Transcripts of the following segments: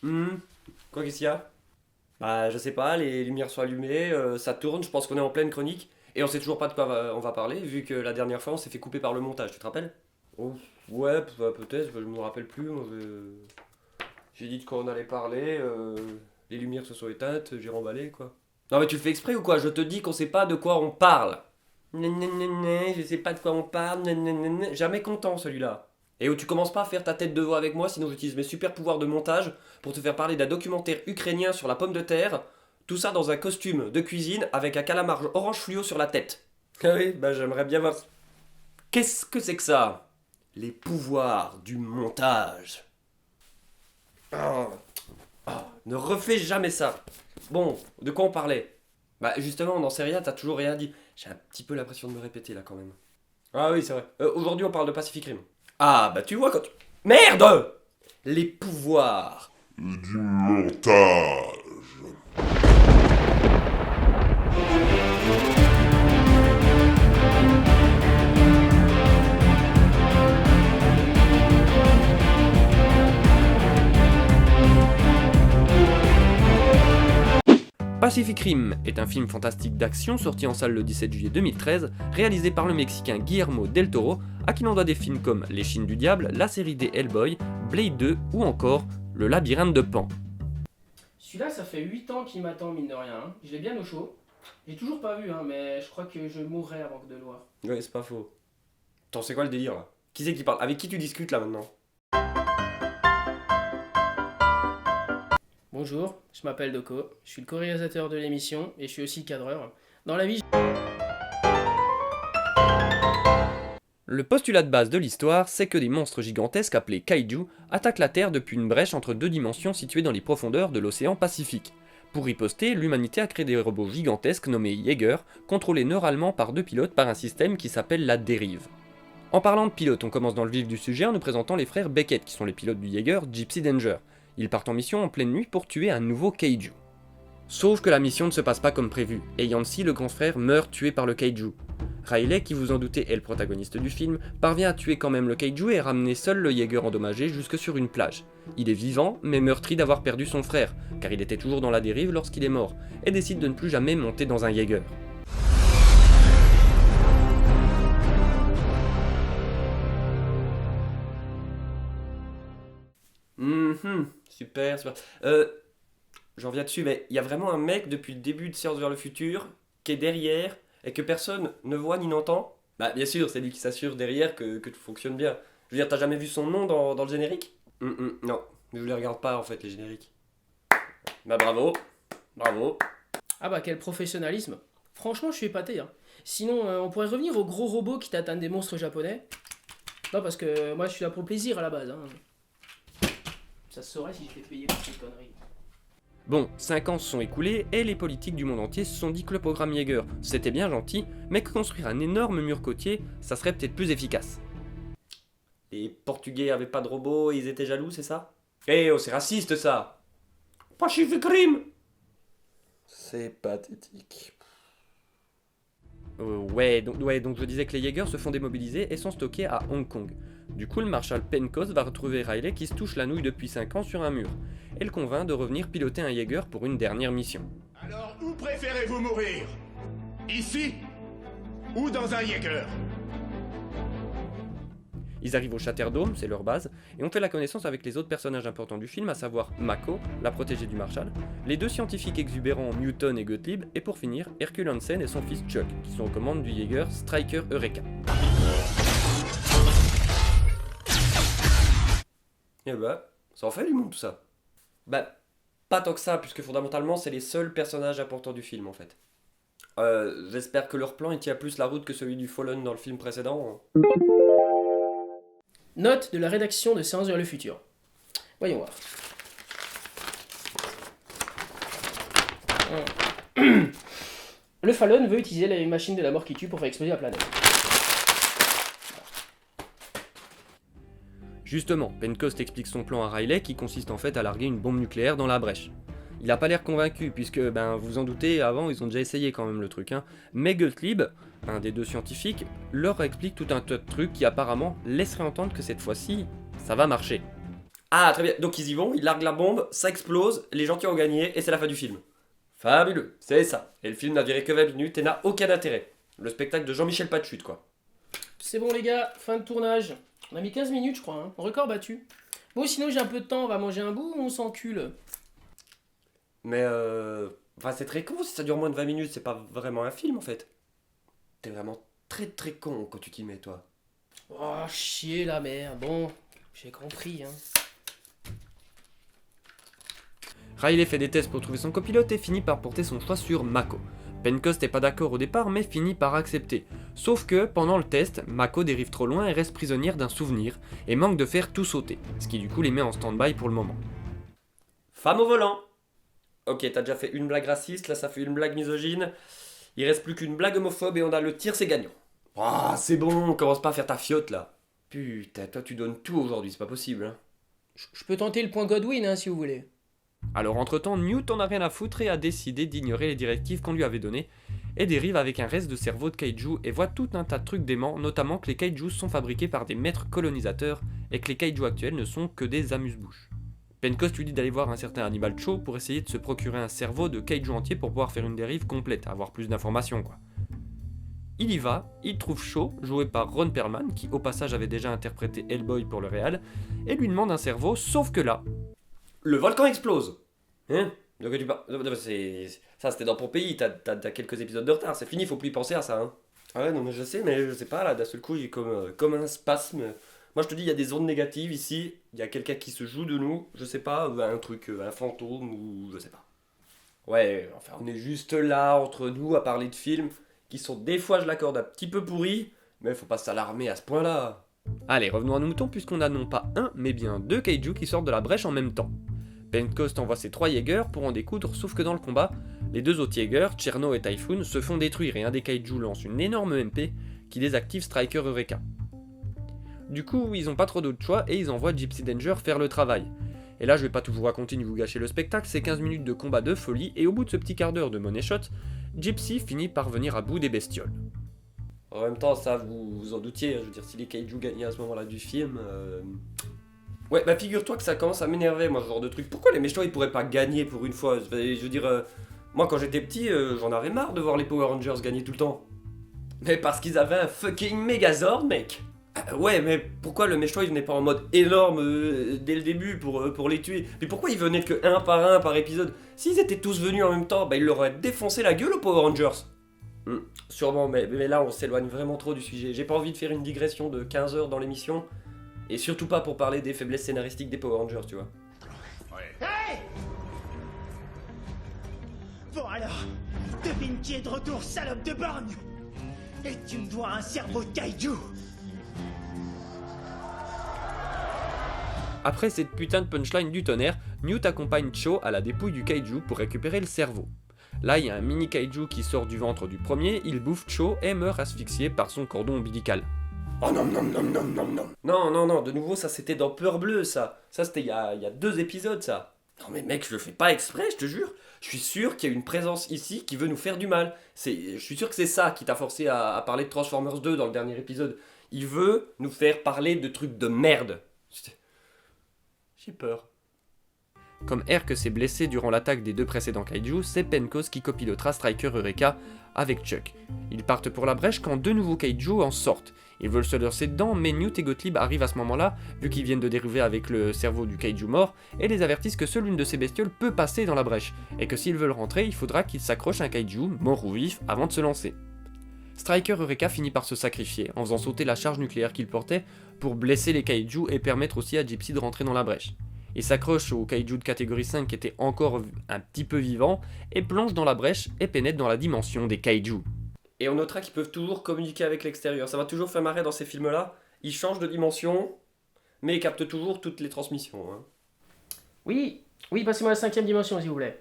Hmm, quoi qu'est-ce qu'il y a? Bah, je sais pas, les lumières sont allumées, ça tourne, je pense qu'on est en pleine chronique, et on sait toujours pas de quoi on va parler, vu que la dernière fois on s'est fait couper par le montage, tu te rappelles? Oh, ouais, peut-être, je me rappelle plus, moi, j'ai dit de quoi on allait parler, les lumières se sont éteintes, j'ai remballé, quoi. Non mais tu le fais exprès ou quoi? Je te dis qu'on sait pas de quoi on parle. Je sais pas de quoi on parle, jamais content celui-là. Et où tu commences pas à faire ta tête de veau avec moi, sinon j'utilise mes super pouvoirs de montage pour te faire parler d'un documentaire ukrainien sur la pomme de terre, tout ça dans un costume de cuisine avec un calamar orange fluo sur la tête. Ah oui, bah j'aimerais bien voir. Qu'est-ce que c'est que ça? Les pouvoirs du montage. Ah, ne refais jamais ça. Bon, de quoi on parlait? Bah justement, on n'en sait rien, t'as toujours rien dit. J'ai un petit peu l'impression de me répéter là quand même. Ah oui, c'est vrai. Aujourd'hui, on parle de Pacific Rim. Ah bah tu vois quand tu... Merde! Les pouvoirs. Du montage. Pacific Rim est un film fantastique d'action sorti en salle le 17 juillet 2013, réalisé par le Mexicain Guillermo del Toro, à qui l'on doit des films comme Les Chines du Diable, la série des Hellboy, Blade 2 ou encore Le Labyrinthe de Pan. Celui-là, ça fait 8 ans qu'il m'attend, mine de rien. Hein. Je l'ai bien au chaud. J'ai toujours pas vu, hein, mais je crois que je mourrai avant de le voir. Ouais, c'est pas faux. Attends, c'est quoi le délire là? Qui c'est qui parle? Avec qui tu discutes là maintenant? Bonjour, je m'appelle Doko, je suis le co-réalisateur de l'émission et je suis aussi cadreur. Dans la vie, Le postulat de base de l'histoire, c'est que des monstres gigantesques appelés kaiju attaquent la Terre depuis une brèche entre deux dimensions situées dans les profondeurs de l'océan Pacifique. Pour riposter, l'humanité a créé des robots gigantesques nommés Jaeger, contrôlés neuralement par deux pilotes par un système qui s'appelle la dérive. En parlant de pilotes, on commence dans le vif du sujet en nous présentant les frères Beckett, qui sont les pilotes du Jaeger Gypsy Danger. Ils partent en mission en pleine nuit pour tuer un nouveau kaiju. Sauf que la mission ne se passe pas comme prévu, et Yancy, le grand frère, meurt tué par le kaiju. Riley, qui vous en doutez est le protagoniste du film, parvient à tuer quand même le kaiju et ramener seul le Jaeger endommagé jusque sur une plage. Il est vivant, mais meurtri d'avoir perdu son frère, car il était toujours dans la dérive lorsqu'il est mort, et décide de ne plus jamais monter dans un Jaeger. Super, super. J'en viens dessus, mais il y a vraiment un mec depuis le début de Séance vers le futur qui est derrière et que personne ne voit ni n'entend. Bah, bien sûr, c'est lui qui s'assure derrière que tout fonctionne bien. Je veux dire, t'as jamais vu son nom dans le générique? Non, mais je les regarde pas en fait, les génériques. Bah, bravo, bravo. ah bah quel professionnalisme. Franchement, je suis épaté. Hein. Sinon, on pourrait revenir aux gros robots qui t'atteignent des monstres japonais. Non, parce que moi, je suis là pour le plaisir à la base. Hein. Ça se saurait si je t'ai payé pour ces conneries. Bon, 5 ans se sont écoulés et les politiques du monde entier se sont dit que le programme Jaeger c'était bien gentil, mais que construire un énorme mur côtier, ça serait peut-être plus efficace. Les Portugais avaient pas de robots et ils étaient jaloux, c'est ça? Eh oh, c'est raciste ça! Pacific Rim! C'est pathétique. Ouais, donc je disais que les Jaegers se font démobiliser et sont stockés à Hong Kong. Du coup, le marshal Pencos va retrouver Riley qui se touche la nouille depuis 5 ans sur un mur, et le convainc de revenir piloter un Jaeger pour une dernière mission. Alors où préférez-vous mourir? Ici? Ou dans un Jaeger? Ils arrivent au Chatterdome, c'est leur base, et on fait la connaissance avec les autres personnages importants du film, à savoir Mako, la protégée du Marshal, les deux scientifiques exubérants Newton et Gottlieb, et pour finir, Hercule Hansen et son fils Chuck, qui sont aux commandes du Jaeger Striker Eureka. Et bah, ça en fait du monde tout ça. Bah, pas tant que ça, puisque fondamentalement c'est les seuls personnages importants du film en fait. J'espère que leur plan il tient plus la route que celui du Fallen dans le film précédent. Note de la rédaction de Séance vers le futur. Voyons voir. Le Fallon veut utiliser la machine de la mort qui tue pour faire exploser la planète. Justement, Pentecost explique son plan à Riley qui consiste en fait à larguer une bombe nucléaire dans la brèche. Il a pas l'air convaincu puisque, vous en doutez, avant ils ont déjà essayé quand même le truc, hein. Mais Gottlieb, un des deux scientifiques, leur explique tout un tas de trucs qui apparemment laisseraient entendre que cette fois-ci, ça va marcher. Ah, très bien. Donc ils y vont, ils larguent la bombe, ça explose, les gentils ont gagné et c'est la fin du film. Fabuleux, c'est ça. Et le film n'a duré que 20 minutes et n'a aucun intérêt. Le spectacle de Jean-Michel Patchut, quoi. C'est bon les gars, fin de tournage. On a mis 15 minutes je crois, hein. Record battu. Bon sinon j'ai un peu de temps, on va manger un bout ou on s'encule? Mais Enfin, c'est très con si ça dure moins de 20 minutes, c'est pas vraiment un film en fait. T'es vraiment très très con quand tu t'y mets, toi. Oh chier la merde, bon, j'ai compris hein. Riley fait des tests pour trouver son copilote et finit par porter son choix sur Mako. Pentecost n'est pas d'accord au départ mais finit par accepter. Sauf que, pendant le test, Mako dérive trop loin et reste prisonnière d'un souvenir, et manque de faire tout sauter, ce qui du coup les met en stand-by pour le moment. Femme au volant. Ok, t'as déjà fait une blague raciste, là ça fait une blague misogyne. Il reste plus qu'une blague homophobe et on a le tir, c'est gagnant. Ah, c'est bon, commence pas à faire ta fiotte là. Putain, toi tu donnes tout aujourd'hui, c'est pas possible. Hein. Je peux tenter le point Godwin hein si vous voulez. Alors entre-temps, Newt en a rien à foutre et a décidé d'ignorer les directives qu'on lui avait données, et dérive avec un reste de cerveau de kaiju et voit tout un tas de trucs déments, notamment que les kaijus sont fabriqués par des maîtres colonisateurs et que les kaijus actuels ne sont que des amuse-bouches. Pentecost lui dit d'aller voir un certain Animal Cho pour essayer de se procurer un cerveau de kaiju entier pour pouvoir faire une dérive complète, avoir plus d'informations quoi. Il y va, il trouve Cho, joué par Ron Perlman, qui au passage avait déjà interprété Hellboy pour le réal, et lui demande un cerveau, sauf que là... Le volcan explose. Hein? De quoi tu parles? Ça c'était dans Pompéi, t'as quelques épisodes de retard, c'est fini, faut plus y penser à ça. Hein. Ah ouais, non mais je sais pas, là d'un seul coup j'ai comme un spasme. Moi je te dis, il y a des ondes négatives ici, il y a quelqu'un qui se joue de nous, je sais pas, un truc, un fantôme ou je sais pas. Ouais, enfin on est juste là entre nous à parler de films qui sont des fois, je l'accorde, un petit peu pourris, mais faut pas s'alarmer à ce point-là. Allez, revenons à nos moutons puisqu'on a non pas un, mais bien deux kaiju qui sortent de la brèche en même temps. Pentecost envoie ses 3 Jaegers pour en découdre, sauf que dans le combat, les 2 autres Jaegers, Cherno et Typhoon, se font détruire et un des kaiju lance une énorme MP qui désactive Striker Eureka. Du coup, ils ont pas trop d'autre choix et ils envoient Gypsy Danger faire le travail. Et là, je vais pas tout vous raconter ni vous gâcher le spectacle, c'est 15 minutes de combat de folie et au bout de ce petit quart d'heure de money shot, Gypsy finit par venir à bout des bestioles. En même temps, ça vous vous en doutiez, je veux dire, si les kaiju gagnaient à ce moment-là du film... Ouais, bah figure-toi que ça commence à m'énerver, moi, ce genre de truc. Pourquoi les méchants, ils pourraient pas gagner pour une fois? Je veux dire, moi, quand j'étais petit, j'en avais marre de voir les Power Rangers gagner tout le temps. Mais parce qu'ils avaient un fucking Megazord, mec. Ouais, mais pourquoi le méchant, il venait pas en mode énorme dès le début pour les tuer? Mais pourquoi ils venaient que un par épisode? S'ils étaient tous venus en même temps, bah ils leur auraient défoncé la gueule aux Power Rangers. Sûrement, mais là, on s'éloigne vraiment trop du sujet. J'ai pas envie de faire une digression de 15 heures dans l'émission. Et surtout pas pour parler des faiblesses scénaristiques des Power Rangers, tu vois. Hey! Bon alors, devine qui est de retour, salope de borgne! Et tu me dois un cerveau de kaiju! Après cette putain de punchline du tonnerre, Newt accompagne Cho à la dépouille du kaiju pour récupérer le cerveau. Là, il y a un mini kaiju qui sort du ventre du premier, il bouffe Cho et meurt asphyxié par son cordon ombilical. Oh non, non, non, non, non, non. Non, de nouveau, ça c'était dans Peur Bleue, ça. Ça c'était il y a 2 épisodes, ça. Non mais mec, je le fais pas exprès, je te jure. Je suis sûr qu'il y a une présence ici qui veut nous faire du mal. Je suis sûr que c'est ça qui t'a forcé à parler de Transformers 2 dans le dernier épisode. Il veut nous faire parler de trucs de merde. J'ai peur. Comme Herc s'est blessé durant l'attaque des 2 précédents kaiju, c'est Pentecost qui copilotera Striker Eureka avec Chuck. Ils partent pour la brèche quand 2 nouveaux kaiju en sortent. Ils veulent se lancer dedans, mais Newt et Gottlieb arrivent à ce moment-là, vu qu'ils viennent de dériver avec le cerveau du kaiju mort, et les avertissent que seule une de ces bestioles peut passer dans la brèche, et que s'ils veulent rentrer, il faudra qu'ils s'accrochent à un kaiju, mort ou vif, avant de se lancer. Striker Eureka finit par se sacrifier, en faisant sauter la charge nucléaire qu'il portait, pour blesser les kaiju et permettre aussi à Gypsy de rentrer dans la brèche. Il s'accroche au kaiju de catégorie 5 qui était encore un petit peu vivant, et plonge dans la brèche et pénètre dans la dimension des kaiju. Et on notera qu'ils peuvent toujours communiquer avec l'extérieur. Ça m'a toujours fait marrer dans ces films-là. Ils changent de dimension, mais ils captent toujours toutes les transmissions. Hein. Oui, passez-moi la 5ème dimension s'il vous plaît.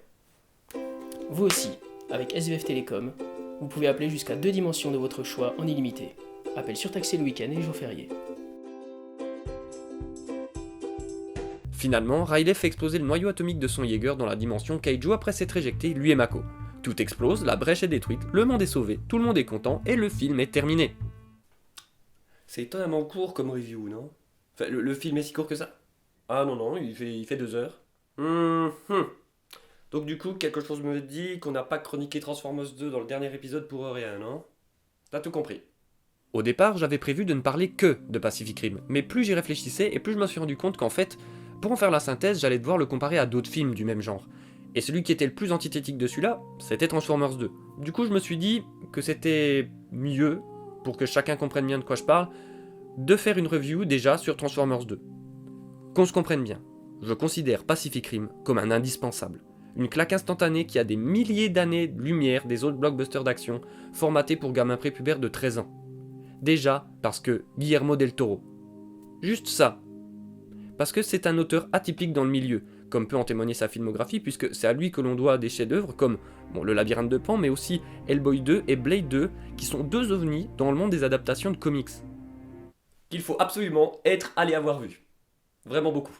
Vous aussi, avec SVF Télécom, vous pouvez appeler jusqu'à 2 dimensions de votre choix en illimité. Appel surtaxé le week-end et les jours fériés. Finalement, Riley fait exploser le noyau atomique de son Jaeger dans la dimension kaiju après s'être éjecté, lui et Mako. Tout explose, la brèche est détruite, le monde est sauvé, tout le monde est content et le film est terminé. C'est étonnamment court comme review, non? Enfin, le film est si court que ça? Ah non, non, il fait 2 heures. Donc du coup, quelque chose me dit qu'on n'a pas chroniqué Transformers 2 dans le dernier épisode pour rien, non? T'as tout compris. Au départ, j'avais prévu de ne parler que de Pacific Rim, mais plus j'y réfléchissais et plus je me suis rendu compte qu'en fait, pour en faire la synthèse, j'allais devoir le comparer à d'autres films du même genre. Et celui qui était le plus antithétique de celui-là, c'était Transformers 2. Du coup, je me suis dit que c'était mieux, pour que chacun comprenne bien de quoi je parle, de faire une review déjà sur Transformers 2. Qu'on se comprenne bien, je considère Pacific Rim comme un indispensable. Une claque instantanée qui a des milliers d'années de lumière des autres blockbusters d'action, formatés pour gamins prépubères de 13 ans. Déjà, parce que Guillermo del Toro. Juste ça. Parce que c'est un auteur atypique dans le milieu, comme peut en témoigner sa filmographie, puisque c'est à lui que l'on doit des chefs-d'œuvre comme Le Labyrinthe de Pan, mais aussi Hellboy 2 et Blade 2, qui sont 2 ovnis dans le monde des adaptations de comics. Qu'il faut absolument être allé avoir vu. Vraiment beaucoup.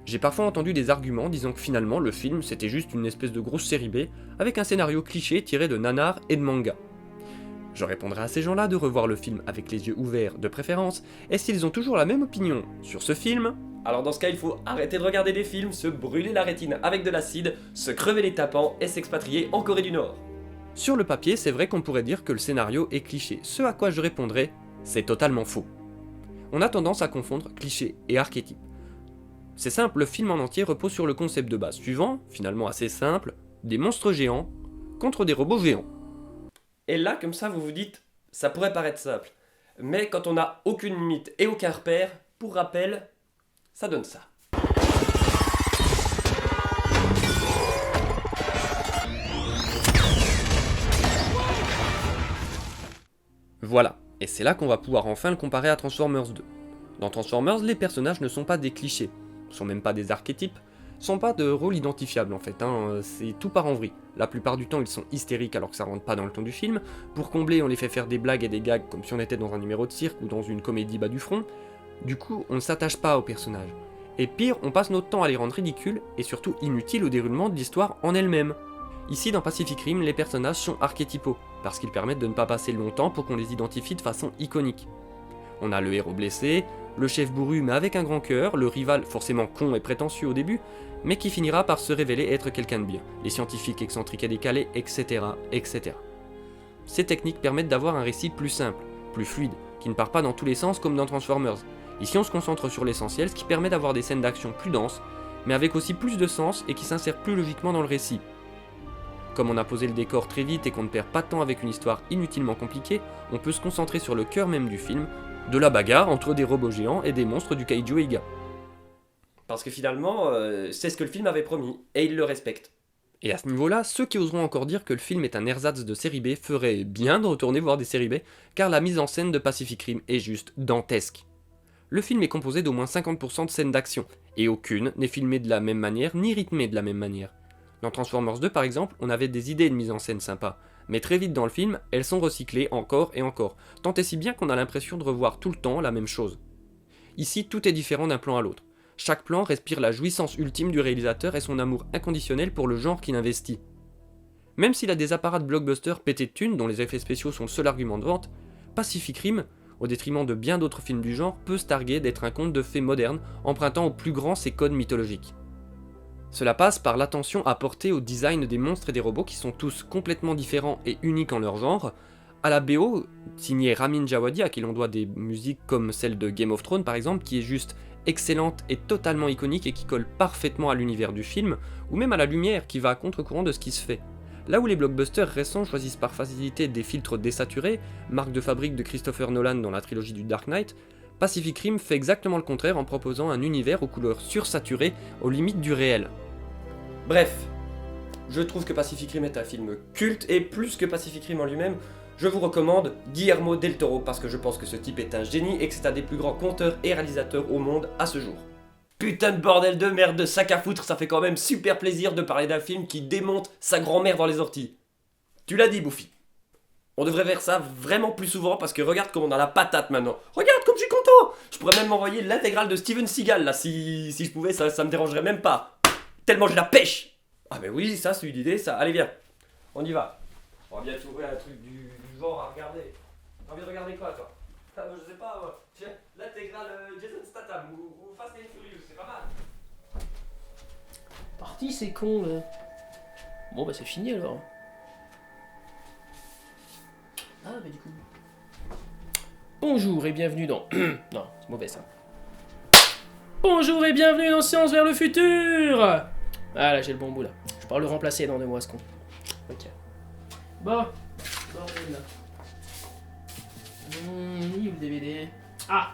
J'ai parfois entendu des arguments disant que finalement le film c'était juste une espèce de grosse série B avec un scénario cliché tiré de nanars et de manga. Je répondrai à ces gens-là de revoir le film avec les yeux ouverts de préférence, et s'ils ont toujours la même opinion sur ce film, Alors dans ce cas, il faut arrêter de regarder des films, se brûler la rétine avec de l'acide, se crever les tapants et s'expatrier en Corée du Nord. sur le papier c'est vrai qu'on pourrait dire que le scénario est cliché, ce à quoi je répondrai, c'est totalement faux. On a tendance à confondre cliché et archétype. C'est simple, le film en entier repose sur le concept de base suivant, finalement assez simple, des monstres géants contre des robots géants. Et là, comme ça, vous vous dites, ça pourrait paraître simple. Mais quand on n'a aucune limite et aucun repère, pour rappel, ça donne ça. Voilà, et c'est là qu'on va pouvoir enfin le comparer à Transformers 2. Dans Transformers, les personnages ne sont pas des clichés, sont même pas des archétypes, sont pas de rôles identifiables en fait, c'est tout part en vrille. La plupart du temps ils sont hystériques alors que ça rentre pas dans le ton du film, pour combler on les fait faire des blagues et des gags comme si on était dans un numéro de cirque ou dans une comédie bas du front, du coup on ne s'attache pas aux personnages. Et pire, on passe notre temps à les rendre ridicules et surtout inutiles au déroulement de l'histoire en elle-même. Ici dans Pacific Rim, les personnages sont archétypaux, parce qu'ils permettent de ne pas passer longtemps pour qu'on les identifie de façon iconique. On a le héros blessé, le chef bourru mais avec un grand cœur, le rival forcément con et prétentieux au début, mais qui finira par se révéler être quelqu'un de bien, les scientifiques excentriques et décalés, etc., etc. Ces techniques permettent d'avoir un récit plus simple, plus fluide, qui ne part pas dans tous les sens comme dans Transformers. Ici on se concentre sur l'essentiel, ce qui permet d'avoir des scènes d'action plus denses, mais avec aussi plus de sens et qui s'insèrent plus logiquement dans le récit. Comme on a posé le décor très vite et qu'on ne perd pas de temps avec une histoire inutilement compliquée, on peut se concentrer sur le cœur même du film, de la bagarre entre des robots géants et des monstres du Kaiju Eiga. Parce que finalement, c'est ce que le film avait promis, et il le respecte. Et à ce niveau-là, ceux qui oseront encore dire que le film est un ersatz de série B feraient bien de retourner voir des séries B, car la mise en scène de Pacific Rim est juste dantesque. Le film est composé d'au moins 50% de scènes d'action, et aucune n'est filmée de la même manière ni rythmée de la même manière. Dans Transformers 2 par exemple, on avait des idées de mise en scène sympas, mais très vite dans le film, elles sont recyclées encore et encore, tant et si bien qu'on a l'impression de revoir tout le temps la même chose. Ici, tout est différent d'un plan à l'autre. Chaque plan respire la jouissance ultime du réalisateur et son amour inconditionnel pour le genre qu'il investit. Même s'il a des apparats de blockbuster pétés de thunes dont les effets spéciaux sont le seul argument de vente, Pacific Rim, au détriment de bien d'autres films du genre, peut se targuer d'être un conte de fées moderne, empruntant au plus grand ses codes mythologiques. Cela passe par l'attention apportée au design des monstres et des robots qui sont tous complètement différents et uniques en leur genre, à la BO, signée Ramin Djawadi, à qui l'on doit des musiques comme celle de Game of Thrones par exemple, qui est juste excellente et totalement iconique et qui colle parfaitement à l'univers du film, ou même à la lumière qui va à contre-courant de ce qui se fait. Là où les blockbusters récents choisissent par facilité des filtres désaturés, marque de fabrique de Christopher Nolan dans la trilogie du Dark Knight, Pacific Rim fait exactement le contraire en proposant un univers aux couleurs sursaturées aux limites du réel. Bref, je trouve que Pacific Rim est un film culte, et plus que Pacific Rim en lui-même, je vous recommande Guillermo del Toro parce que je pense que ce type est un génie et que c'est un des plus grands conteurs et réalisateurs au monde à ce jour. Putain de bordel de merde de sac à foutre, ça fait quand même super plaisir de parler d'un film qui démonte sa grand-mère dans les orties. Tu l'as dit, Bouffi. On devrait faire ça vraiment plus souvent parce que regarde comme on a la patate maintenant. Regarde comme je suis content. Je pourrais même m'envoyer l'intégrale de Steven Seagal là, si je pouvais, ça me dérangerait même pas. Tellement j'ai la pêche. Ah mais oui, ça c'est une idée ça. Allez viens, on y va. On va bien trouver un truc du genre à regarder. T'as envie de regarder quoi toi? Je sais pas, tiens, l'intégrale Jason Statham ou Fast and Furious, c'est pas mal. Parti, c'est con, là. Bon, bah, c'est fini alors. Ah, bah, du coup. Bonjour et bienvenue dans. Non, c'est mauvais ça. Bonjour et bienvenue dans Science vers le futur. Ah, là, j'ai le bon bout là. Je pourrais le remplacer dans 2 mois, ce con. Ok. Bon. Bordel là. Il est où le DVD? Ah!